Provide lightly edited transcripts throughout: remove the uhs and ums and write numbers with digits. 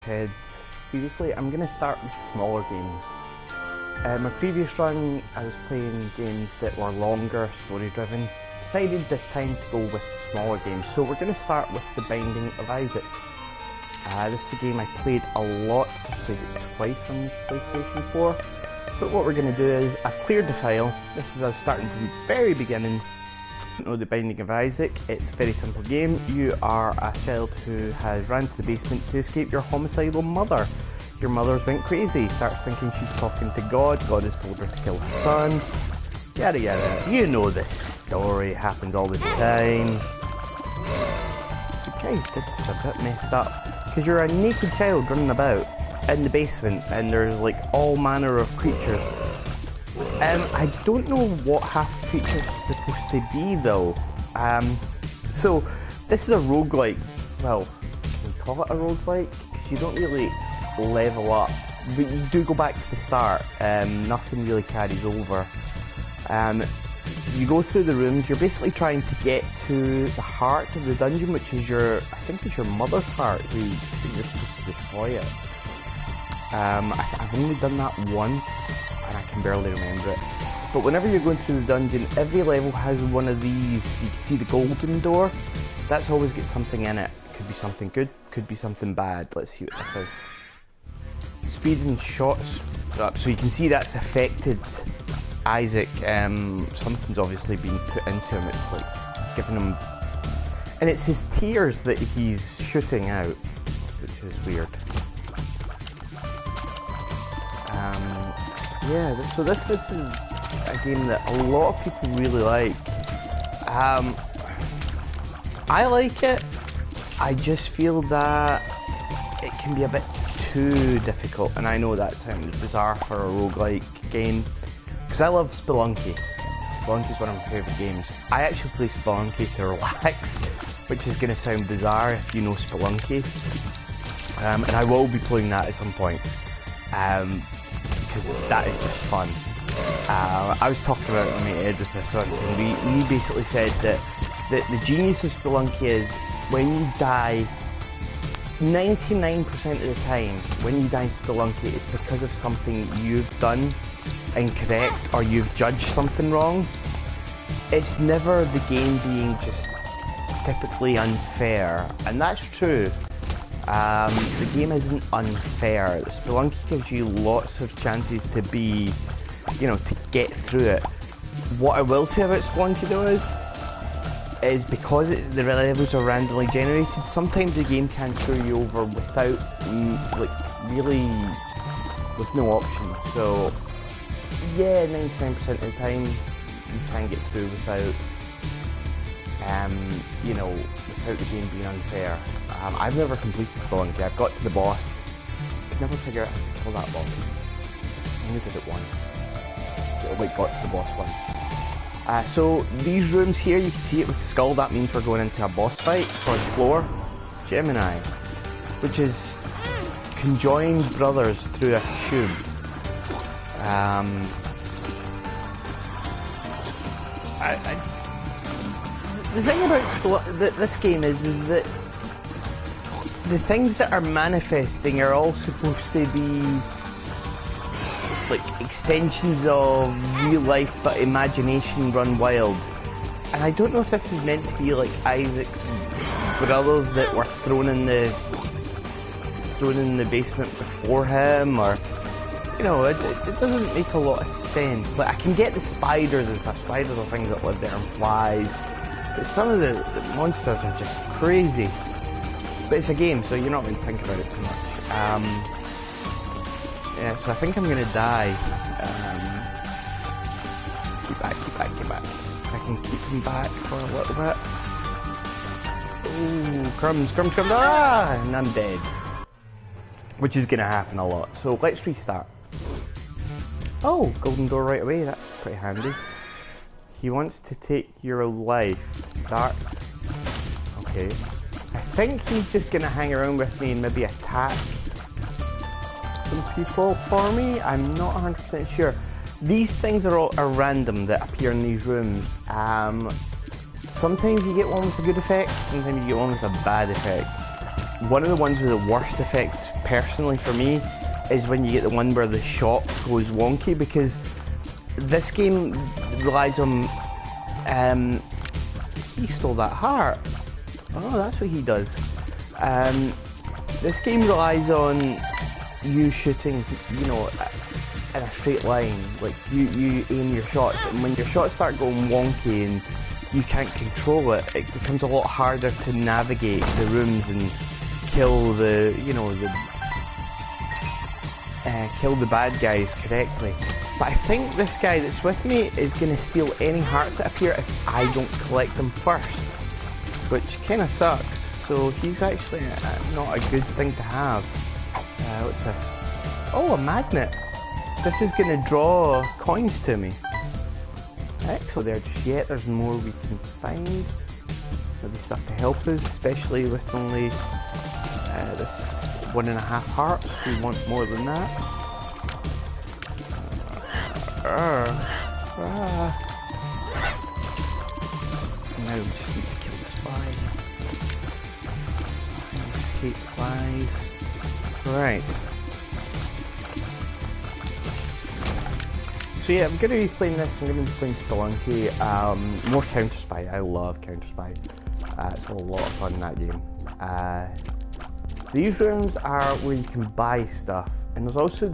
Said previously, I'm going to start with smaller games. My previous run, I was playing games that were longer, story driven. Decided this time to go with smaller games, so we're going to start with The Binding of Isaac. This is a game I played a lot. I played it twice on the PlayStation 4. But what we're going to do is, I've cleared the file. This is us starting from the very beginning. The Binding of Isaac. It's a very simple game. You are a child who has ran to the basement to escape your homicidal mother. Your mother's went crazy, starts thinking she's talking to God. God has told her to kill her son. Yada yada. You know this story, it happens all the time. You guys did this a bit messed up, because you're a naked child running about in the basement and there's like all manner of creatures. I don't know what half the creatures are supposed to be though. So this is a roguelike. Well, can we call it a roguelike? Because you don't really level up, but you do go back to the start. Nothing really carries over. You go through the rooms. You're basically trying to get to the heart of the dungeon, which is I think it's your mother's heart, who you're supposed to destroy it. I've only done that once, and I can barely remember it. But whenever you're going through the dungeon, every level has one of these. You can see the golden door. That's always got something in it. Could be something good, could be something bad. Let's see what this is. Speed and shots up, so you can see that's affected Isaac. Something's obviously been put into him. It's like giving him, and it's his tears that he's shooting out, which is weird. Yeah, so this is a game that a lot of people really like. I like it. I just feel that it can be a bit too difficult, and I know that sounds bizarre for a roguelike game, because I love Spelunky. Spelunky is one of my favourite games. I actually play Spelunky to relax, which is going to sound bizarre if you know Spelunky. And I will be playing that at some point. Because that is just fun. I was talking about it with my editor, and he basically said that the genius of Spelunky is when you die, 99% of the time, when you die in Spelunky, it's because of something you've done incorrect or you've judged something wrong. It's never the game being just typically unfair, and that's true. The game isn't unfair. Spelunky gives you lots of chances to be, to get through it. What I will say about Spelunky though is because the levels are randomly generated, sometimes the game can throw you over without, really, with no option. So, yeah, 99% of the time you can get through without, without the game being unfair. I've never completed Spelunky. I've got to the boss. I could never figure out how to kill that boss. I only did it once. Got to the boss once. So these rooms here, you can see it with the skull. That means we're going into a boss fight. First floor, Gemini, which is conjoined brothers through a tube. The thing about this game is that the things that are manifesting are all supposed to be like extensions of real life, but imagination run wild. And I don't know if this is meant to be like Isaac's brothers that were thrown in the basement before him, or it doesn't make a lot of sense. Like, I can get the spiders and stuff. Spiders are things that live there, and flies. But some of the monsters are just crazy. But it's a game, so you're not going to think about it too much. Yeah, so I think I'm going to die. Keep back. I can keep him back for a little bit. Ooh, crumbs. Ah! And I'm dead. Which is going to happen a lot. So let's restart. Oh, golden door right away. That's pretty handy. He wants to take your life. Dark. Okay. I think he's just going to hang around with me and maybe attack some people for me. I'm not 100% sure. These things are random that appear in these rooms. Sometimes you get one with a good effect, sometimes you get one with a bad effect. One of the ones with the worst effect personally for me is when you get the one where the shot goes wonky, because this game relies on he stole that heart. Oh, that's what he does. This game relies on you shooting, you know, in a straight line. Like you aim your shots, and when your shots start going wonky and you can't control it, it becomes a lot harder to navigate the rooms and kill the, you know, kill the bad guys correctly. But I think this guy that's with me is going to steal any hearts that appear if I don't collect them first, which kind of sucks. So he's actually not a good thing to have. What's this? Oh, a magnet. This is going to draw coins to me. Excellent there just yet. There's more we can find. Maybe stuff to help us, especially with only this 1.5 hearts. We want more than that. Now we just need to kill this fly. Escape flies. Right. So yeah, I'm going to be playing this. I'm going to be playing Spelunky. More Counter Spy. I love Counter Spy. It's a lot of fun in that game. These rooms are where you can buy stuff, and there's also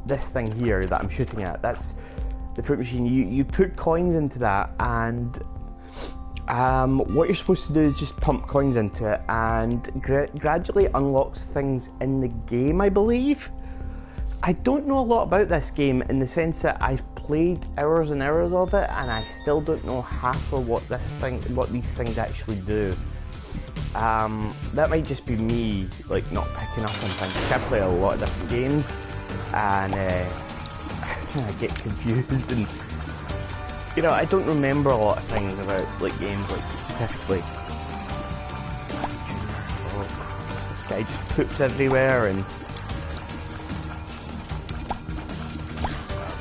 this thing here that I'm shooting at. That's the fruit machine. You put coins into that, and what you're supposed to do is just pump coins into it, and gradually unlocks things in the game, I believe. I don't know a lot about this game in the sense that I've played hours and hours of it, and I still don't know half of what these things actually do. That might just be me, like, not picking up on things. I play a lot of different games, and I get confused, and you know, I don't remember a lot of things about like games, like specifically. Oh, this guy just poops everywhere, and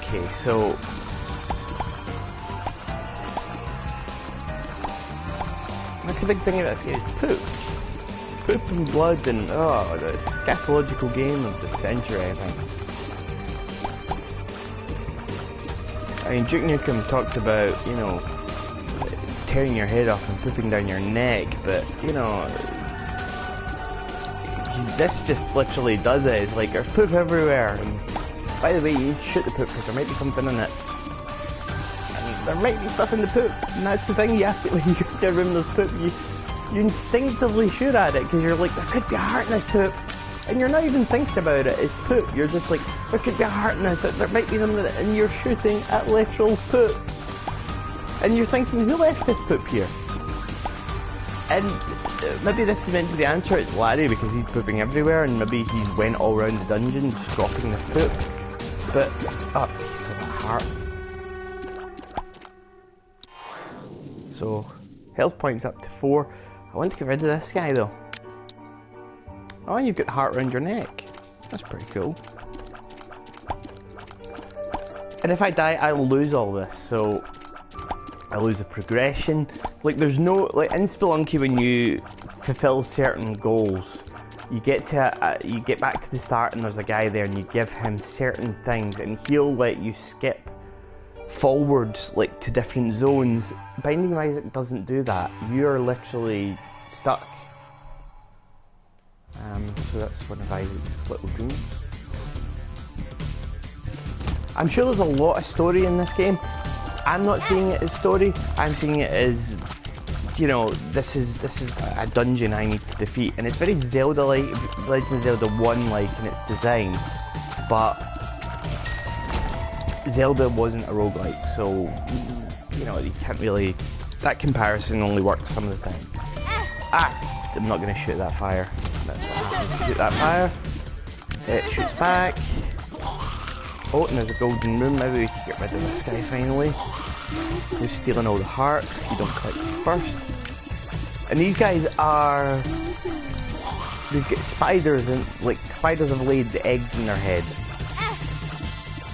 okay, so that's the big thing about this game, is poop. Poop and blood, and oh, the scatological game of the century, I think. I mean, Duke Nukem talked about, you know, tearing your head off and pooping down your neck, but, you know, this just literally does it. It's like, there's poop everywhere, and by the way, you need to shoot the poop because there might be something in it. And there might be stuff in the poop, and that's the thing, you have to, when you go to a room with poop, you instinctively shoot at it, because you're like, there could be a heart in this poop, and you're not even thinking about it, it's poop. You're just like, there could be a heart in this, there might be something, and you're shooting at literal poop. And you're thinking, who left this poop here? And maybe this is meant to be the answer, it's Larry, because he's pooping everywhere, and maybe he went all around the dungeon just dropping this poop. But, oh, he stole that heart. So, health points up to 4. I want to get rid of this guy though. Oh, and you've got the heart around your neck. That's pretty cool. And if I die, I'll lose all this, so I lose the progression. Like, there's no, like in Spelunky, when you fulfill certain goals, you get back to the start, and there's a guy there, and you give him certain things, and he'll let you skip forward, like, to different zones. Binding of Isaac doesn't do that. You're literally stuck. So that's one of Isaac's little dreams. I'm sure there's a lot of story in this game. I'm not seeing it as story. I'm seeing it as, you know, this is a dungeon I need to defeat, and it's very Zelda-like, Legend of Zelda 1-like in its design, but Zelda wasn't a roguelike, so, you know, you can't really, that comparison only works some of the time. Ah! I'm not going to shoot that fire. That's what happens. Shoot that fire. It shoots back. Oh, and there's a golden room. Maybe we can get rid of this guy finally. He's stealing all the hearts. You don't collect them first. And these guys are... they've got spiders, and like, spiders have laid the eggs in their head.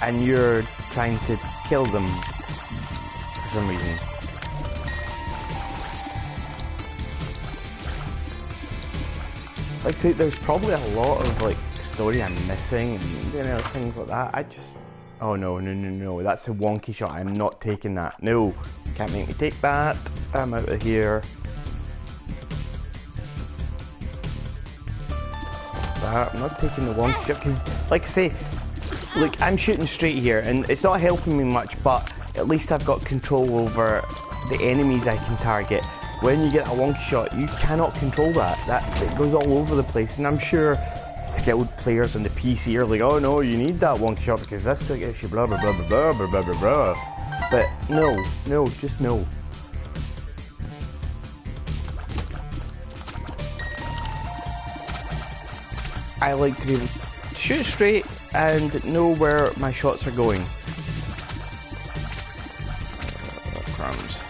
And you're trying to kill them for some reason. like, see, there's probably a lot of like story I'm missing and things like that. I just, oh no, that's a wonky shot. I'm not taking that. No, can't make me take that. I'm out of here. I'm not taking the wonky shot because, like I say, look, I'm shooting straight here and it's not helping me much, but at least I've got control over the enemies I can target. When you get a wonky shot, you cannot control that. It goes all over the place, and I'm sure skilled players on the PC are like, oh no, you need that wonky shot because this could get you blah blah blah blah blah blah blah blah. But no, just no. I like to be able to shoot straight and know where my shots are going. Crumbs.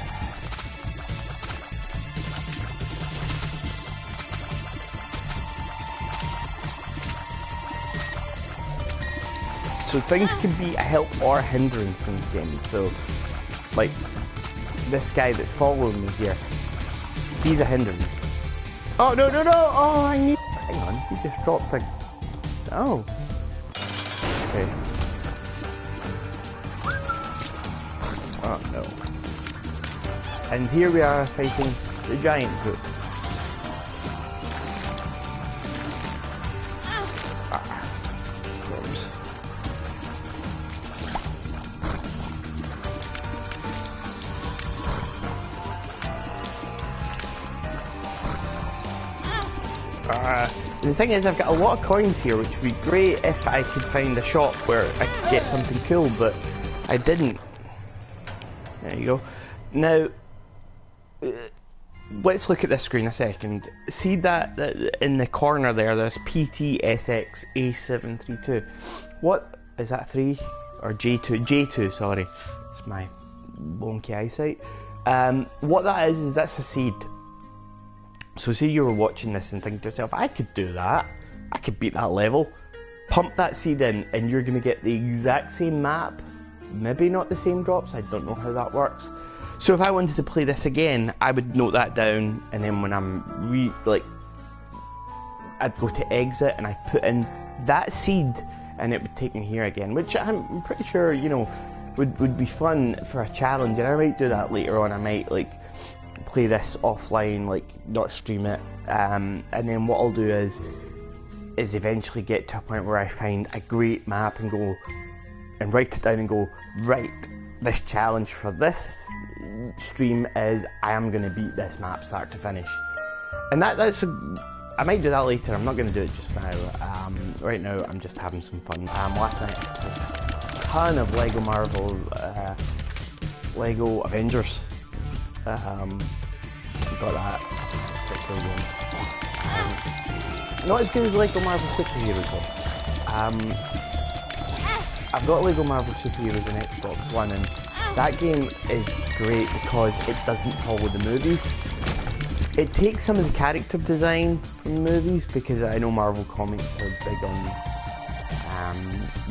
So things can be a help or a hindrance in this game. So, like, this guy that's following me here, he's a hindrance. Oh, no! Oh, I need... Hang on, he just dropped a... Oh. Okay. Oh, no. And here we are fighting the giant group. The thing is, I've got a lot of coins here, which would be great if I could find a shop where I could get something cool, but I didn't. There you go. Now, let's look at this screen a second. See that in the corner there, there's PTSX A732. What is that, 3 or J2? J2, sorry. It's my wonky eyesight. What that is that's a seed. So say you were watching this and thinking to yourself, I could do that. I could beat that level. Pump that seed in and you're going to get the exact same map. Maybe not the same drops, I don't know how that works. So if I wanted to play this again, I would note that down, and then when I'm I'd go to exit and I'd put in that seed and it would take me here again, which I'm pretty sure, you know, would be fun for a challenge, and I might do that later on. I might like play this offline, like not stream it, and then what I'll do is eventually get to a point where I find a great map and go and write it down and go, right, this challenge for this stream is I am going to beat this map start to finish. And I might do that later. I'm not going to do it just now. Right now I'm just having some fun. Last night I played a ton of Lego Marvel, Lego Avengers. Got that. Not as good as Lego Marvel Superheroes though. I've got Lego Marvel Superheroes on Xbox One, and that game is great because it doesn't follow the movies. It takes some of the character design from the movies, because I know Marvel comics are big on...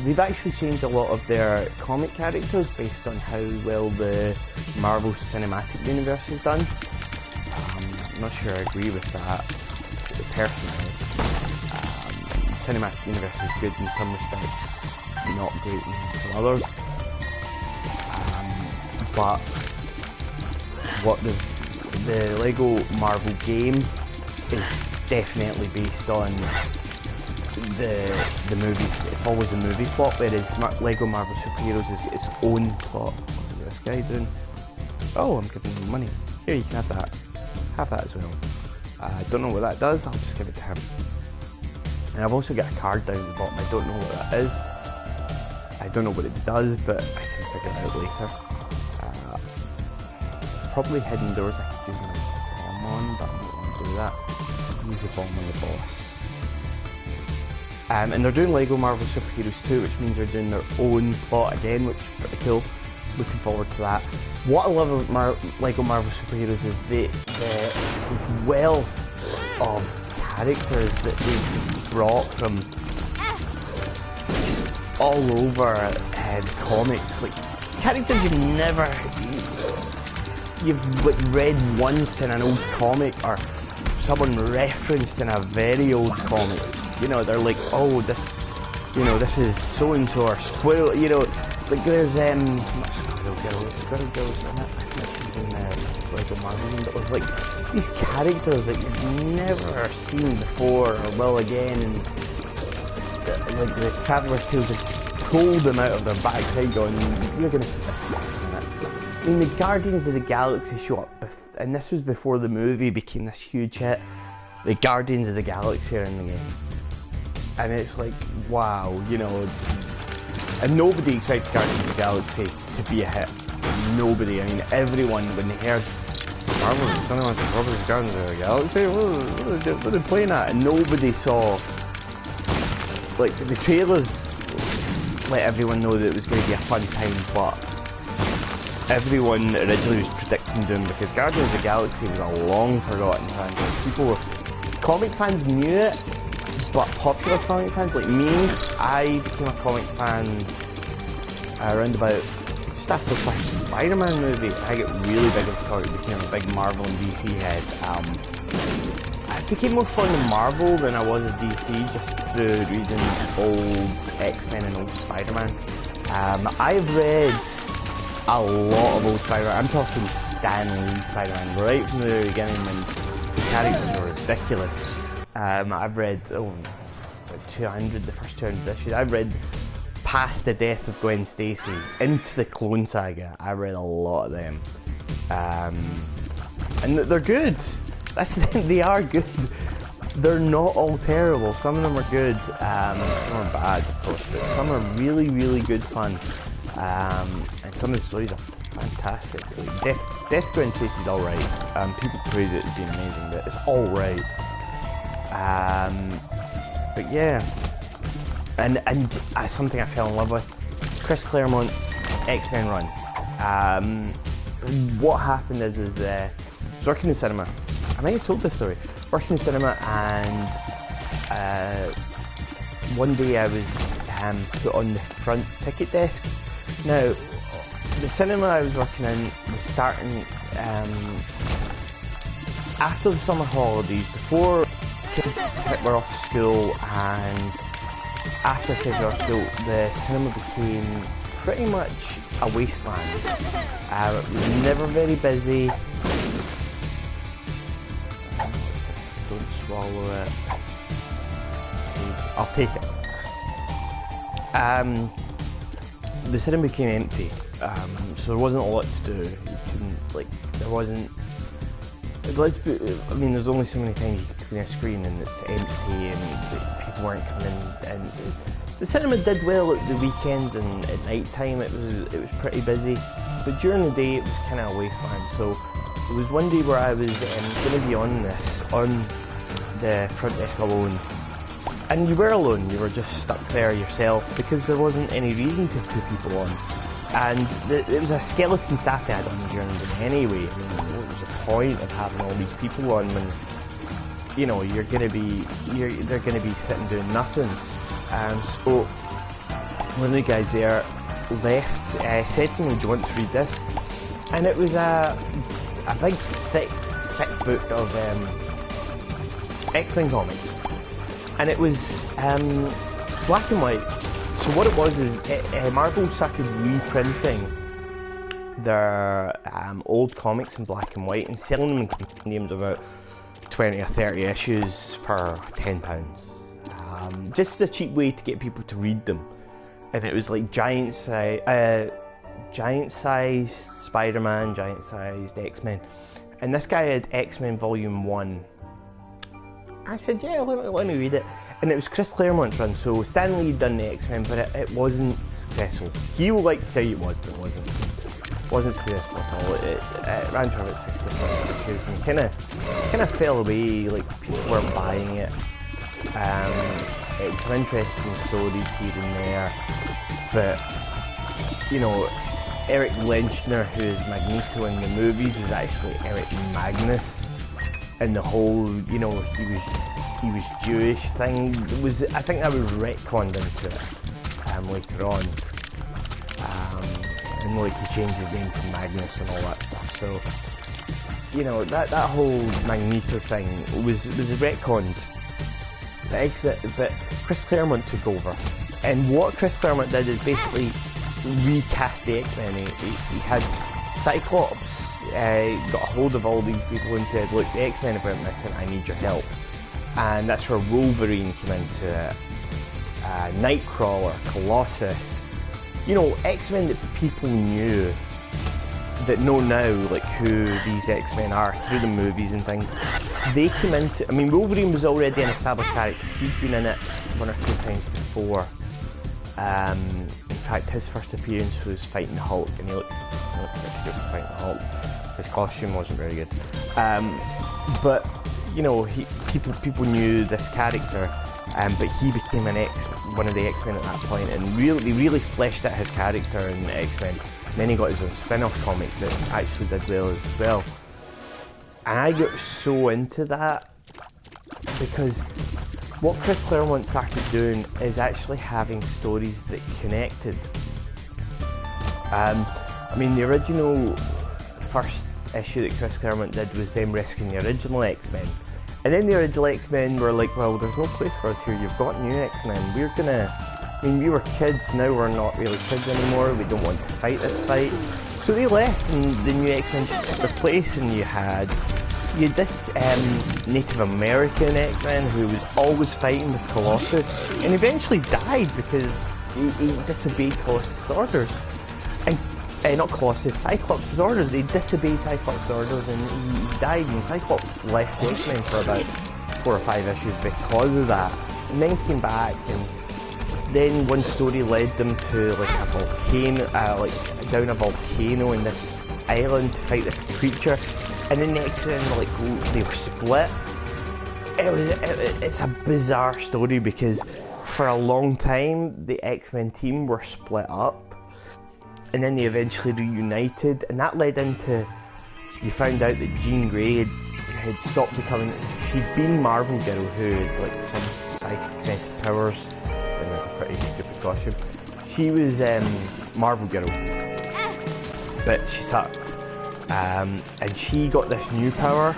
they've actually changed a lot of their comic characters based on how well the Marvel Cinematic Universe has done. I'm not sure I agree with that personally. Cinematic Universe is good in some respects, not great in some others. But what the Lego Marvel game is definitely based on the movies. It follows the movie plot, whereas Lego Marvel Superheroes is its own plot. What is this guy doing? Oh, I'm giving him money. Here, you can have that. Have that as well. I don't know what that does, I'll just give it to him. And I've also got a card down at the bottom. I don't know what that is. I don't know what it does, but I can figure it out later. Probably hidden doors I could use my bomb on, but I'm not going to do that. Use the bomb on the boss. And they're doing Lego Marvel Superheroes 2, which means they're doing their own plot again, which is pretty cool. Looking forward to that. What I love about Lego Marvel Superheroes is the wealth of characters that they've brought from just all over the comics. Like, characters you've like read once in an old comic or someone referenced in a very old comic. You know, they're like, oh, this, you know, this is so and so or Squirrel. You know, like there's not Squirrel Girl, Squirrel Girl's in it. I think she's in Lego Marvel. But it was like these characters that you've never seen before or will again, and like the Traveller's Tale just pulled them out of their backside, going, "You're gonna put this character in it." I mean, the Guardians of the Galaxy show up, and this was before the movie became this huge hit. The Guardians of the Galaxy are in the game, and it's like, wow, you know. And nobody expected Guardians of the Galaxy to be a hit. Nobody. I mean, everyone, when they heard Marvel, someone went, "Robert's Guardians of the Galaxy? What are they playing at?" And nobody saw, like, the trailers let everyone know that it was going to be a fun time, but everyone originally was predicting doom, because Guardians of the Galaxy was a long forgotten franchise. People were, comic fans knew it, but popular comic fans like me, I became a comic fan around about just after the first Spider-Man movie. I got really big into comics, became a big Marvel and DC head. I became more fond of Marvel than I was of DC, just through reading old X-Men and old Spider-Man. I've read a lot of old Spider-Man. I'm talking Stan Lee Spider-Man, right from the beginning when the characters were ridiculous. I've read about 200, the first 200 issues. I've read past the death of Gwen Stacy into the Clone Saga. I read a lot of them, and they're good. That's the thing, they are good. They're not all terrible. Some of them are good, some are bad, of course, but some are really, really good fun. And some of the stories are fantastic. Like Death Gwen Stacy's alright. People praise it as being amazing, but it's alright. But yeah, and something I fell in love with, Chris Claremont's X-Men run. What happened is I was working in cinema. I might have told this story. Working in cinema, and one day I was put on the front ticket desk. Now, the cinema I was working in was starting after the summer holidays, before kids were off school, and after kids were off school, the cinema became pretty much a wasteland. It was never very busy. Don't swallow it. I'll take it. The cinema became empty, so there wasn't a lot to do. You couldn't, like, there wasn't. I mean, there's only so many times you can clean a screen and it's empty, and people weren't coming in. And the cinema did well at the weekends and at night time. It was pretty busy, but during the day it was kind of a wasteland. So it was one day where I was going to be on the front desk alone. And you were alone, you were just stuck there yourself, because there wasn't any reason to put people on. And it was a skeleton staff they had on during the day anyway. I mean, what was the point of having all these people on when, you know, they're going to be sitting doing nothing. So one of the guys there left, said to me, "Do you want to read this?" And it was a big, thick book of X-Men comics. And it was black and white. So what it was is Marvel started reprinting their old comics in black and white and selling them in compendiums, about 20 or 30 issues for £10. Just a cheap way to get people to read them. And it was like giant-sized Spider-Man, giant-sized X-Men. And this guy had X-Men Volume 1. I said, yeah, let me read it. And it was Chris Claremont's run, so Stan Lee had done the X-Men, but it wasn't successful. He would like to say it was, but it wasn't successful at all. It ran for about 66 issues and kind of fell away, like people weren't buying it. It's some interesting stories here and there, but, you know, Eric Lenchner, who is Magneto in the movies, is actually Eric Magnus. And the whole, you know, he was Jewish thing I think that was retconned into it later on, and like he changed his name to Magnus and all that stuff. So you know, that whole Magneto thing was retconned. But Chris Claremont took over, and what Chris Claremont did is basically recast the X-Men. He had Cyclops got a hold of all these people and said, look, the X-Men have went missing, I need your help. And that's where Wolverine came into it, Nightcrawler, Colossus, you know, X-Men that people knew, that know now, like, who these X-Men are through the movies and things. They came into, I mean, Wolverine was already an established character. He's been in it one or two times before. In fact, his first appearance was fighting the Hulk, and he looked pretty good fighting the Hulk. His costume wasn't very good. But, you know, people knew this character, but he became one of the X-Men at that point, and really fleshed out his character in the X-Men. And then he got his own spin-off comic that actually did well as well. And I got so into that because what Chris Claremont started doing is actually having stories that connected. I mean, the original first issue that Chris Claremont did was them rescuing the original X-Men. And then the original X-Men were like, well, there's no place for us here, you've got new X-Men, we're gonna... I mean, we were kids, now we're not really kids anymore, we don't want to fight this fight. So they left and the new X-Men just took their place, and you had this Native American X-Men who was always fighting with Colossus, and eventually died because he disobeyed Colossus' orders. And not Colossus, Cyclops' orders. He disobeyed Cyclops' orders and he died, and Cyclops left the X-Men for about 4 or 5 issues because of that, and then came back, and then one story led them to like a volcano, like down a volcano in this island to fight this creature, and then the X-Men they were split. It's a bizarre story because for a long time the X-Men team were split up, and then they eventually reunited, and that led into, you found out that Jean Grey had stopped becoming, she'd been Marvel Girl who had like some psychic powers. A pretty stupid costume. She was Marvel Girl, but she sucked. And she got this new power.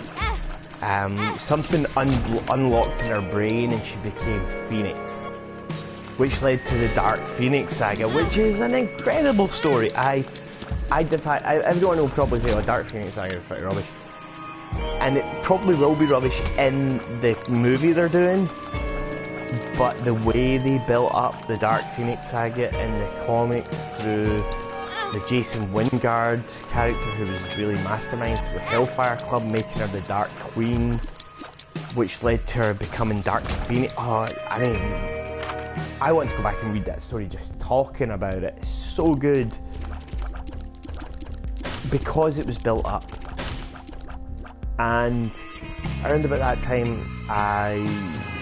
Something unlocked in her brain, and she became Phoenix, which led to the Dark Phoenix saga, which is an incredible story. Everyone will probably say, "Oh, Dark Phoenix saga is pretty rubbish," and it probably will be rubbish in the movie they're doing. But the way they built up the Dark Phoenix saga in the comics through the Jason Wingard character, who was really mastermind, through Hellfire Club making her the Dark Queen, which led to her becoming Dark Phoenix. Oh, I mean, I want to go back and read that story just talking about it. It's so good because it was built up. And around about that time, I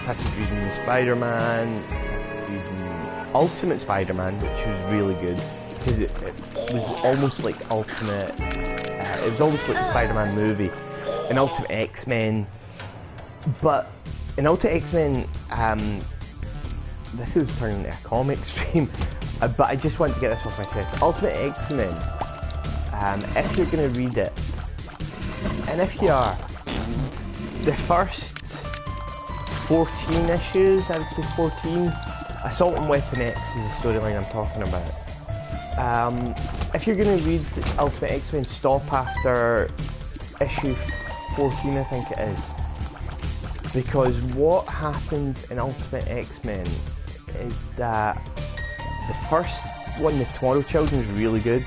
started reading Spider-Man, started reading Ultimate Spider-Man, which was really good because it was almost like Ultimate. It was almost like the Spider-Man movie, an Ultimate X-Men. But in Ultimate X-Men, this is turning into a comic stream, but I just want to get this off my chest. Ultimate X-Men. If you're going to read it, and if you are, the first 14 issues, I would say 14, Assault on Weapon X is the storyline I'm talking about. If you're going to read Ultimate X-Men, stop after issue 14, I think it is. Because what happens in Ultimate X-Men is that the first one, the Tomorrow Children, is really good.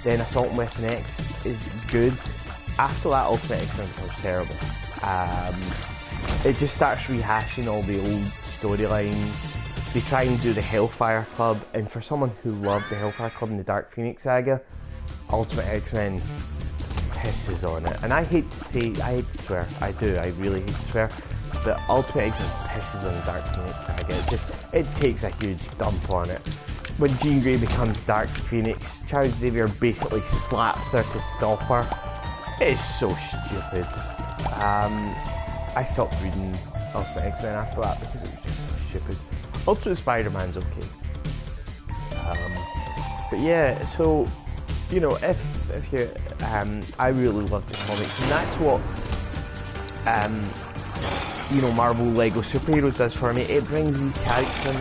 Then Assault on Weapon X is good. After that, Ultimate X-Men becomes terrible. It just starts rehashing all the old storylines. They try and do the Hellfire Club, and for someone who loved the Hellfire Club and the Dark Phoenix saga, Ultimate X-Men pisses on it. And I hate to swear, I do, I really hate to swear, but Ultimate X-Men pisses on the Dark Phoenix saga. It takes a huge dump on it. When Jean Grey becomes Dark Phoenix, Charles Xavier basically slaps her to stop her. It's so stupid. I stopped reading Ultimate X-Men after that because it was just so stupid. Ultimate Spider-Man's okay. But yeah, so you know, if you, I really love the comics, and that's what, you know, Marvel Lego Superheroes does for me. It brings these characters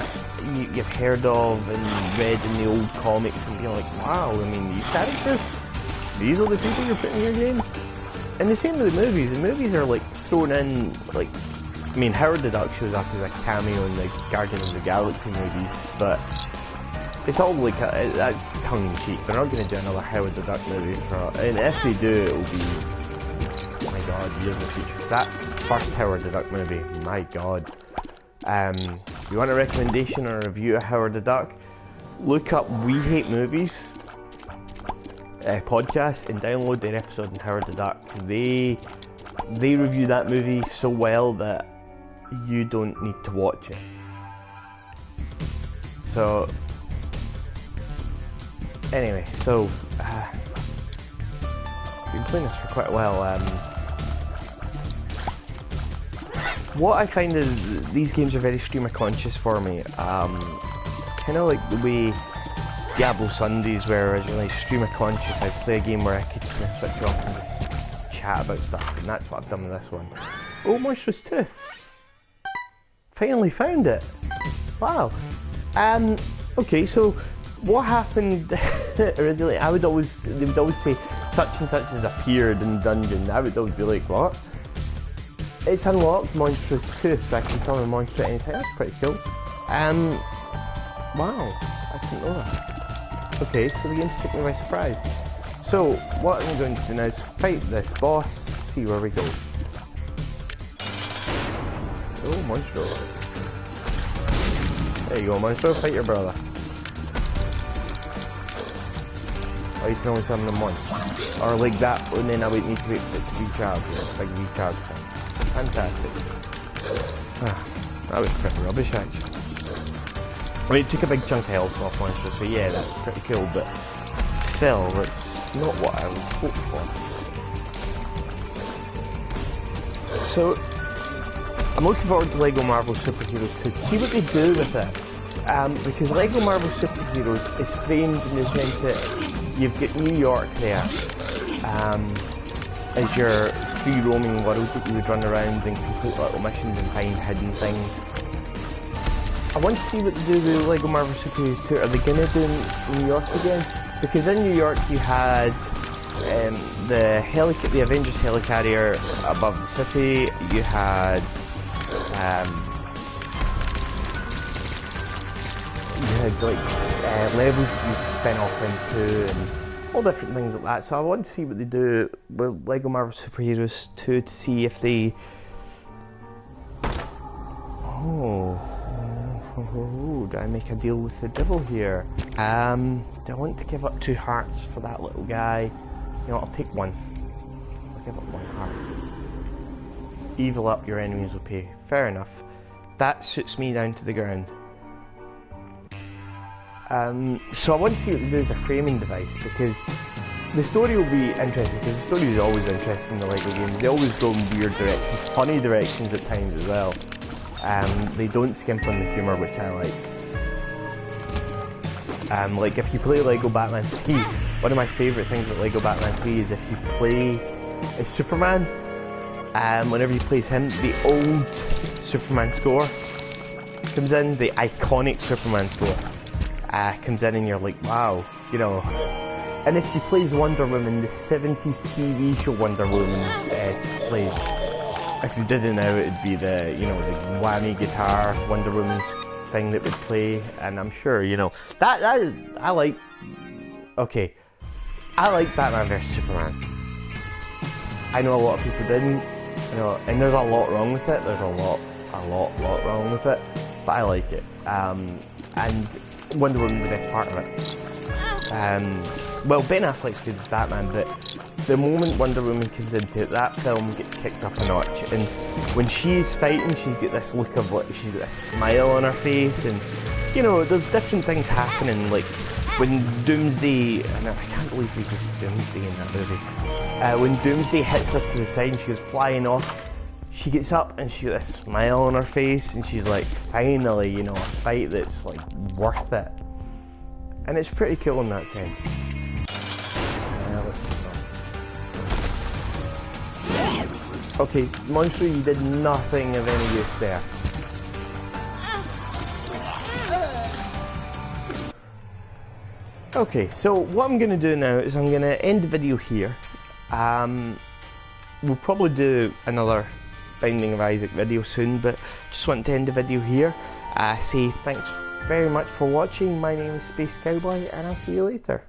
you've heard of and read in the old comics, and you're like, wow, I mean, these characters, these are the people you're putting in your game. And the same with the movies. The movies are like thrown in, like, I mean, Howard the Duck shows up as a cameo in the Guardians of the Galaxy movies, but it's all like, that's tongue-in-cheek. They're not going to do another Howard the Duck movie, and if they do, it'll be, oh my god, years in the future. 'Cause that first Howard the Duck movie, my god. You want a recommendation or a review of Howard the Duck? Look up We Hate Movies podcast and download their episode on Howard the Duck. They review that movie so well that you don't need to watch it. So anyway, so I've been playing this for quite a while. What I find is these games are very streamer conscious for me. Kind of like the way Diablo Sundays were originally streamer conscious. I'd play a game where I could kind of switch off and just chat about stuff, and that's what I've done with this one. Oh, Monstrous Tooth! Finally found it! Wow! Okay, so what happened originally? They would always say such and such has appeared in the dungeon. I would always be like, what? It's unlocked Monstrous Tooth, so I can summon a monster at any time. That's pretty cool. Wow, I didn't know that. Okay, so the game's took me by surprise. So, what I'm going to do now is fight this boss, see where we go. Oh, Monstro. There you go, Monstro, fight your brother. Oh, you can only summon them once. Or like that, and then I would need to wait for it to recharge. Yeah, big recharge thing. Fantastic. That was pretty rubbish, actually. I mean, it took a big chunk of health off Monster, so yeah, that's pretty cool, but still, that's not what I was hoping for. So, I'm looking forward to LEGO Marvel Superheroes 2 to see what they do with it. Because LEGO Marvel Superheroes is framed in the sense that you've got New York there as your free roaming world that you would run around and complete little missions and find hidden things. I want to see what they do with LEGO Marvel Superheroes 2. Are they going to do New York again? Because in New York you had the Avengers helicarrier above the city. You had like levels that you'd spin off into and all different things like that. So I want to see what they do with LEGO Marvel Superheroes 2 to see if they... do I make a deal with the devil here? Do I want to give up 2 hearts for that little guy? You know what, I'll take 1. I'll give up 1 heart. Evil up, your enemies will pay. Fair enough. That suits me down to the ground. So I want to see what they do as a framing device, because the story will be interesting, because the story is always interesting in the LEGO games. They always go in weird directions, funny directions at times as well. They don't skimp on the humour, which I like. Like if you play LEGO Batman 3, one of my favourite things with LEGO Batman 3 is if you play as Superman, whenever you play as him, the old Superman score comes in, the iconic Superman score comes in, and you're like, wow, you know. And if you play as Wonder Woman, the 70s TV show Wonder Woman plays. If you did it now, it'd be the, you know, the whammy guitar Wonder Woman's thing that would play, and I'm sure, you know, that is, I like Batman vs Superman. I know a lot of people didn't, you know, and there's a lot wrong with it. There's a lot wrong with it, but I like it. And Wonder Woman's the best part of it. Well, Ben Affleck's good as Batman, but the moment Wonder Woman comes into it, that film gets kicked up a notch. And when she's fighting, she's got this look of, like, she's got a smile on her face, and, you know, there's different things happening, like when Doomsday, and I can't believe we used Doomsday in that movie. When Doomsday hits her to the side and she goes flying off, she gets up and she's got this smile on her face, and she's like, finally, you know, a fight that's like worth it. And it's pretty cool in that sense. Okay, Monster, you did nothing of any use there. Okay, so what I'm going to do now is I'm going to end the video here. We'll probably do another Binding of Isaac video soon, but just want to end the video here. Say thanks very much for watching. My name is Space Cowboy, and I'll see you later.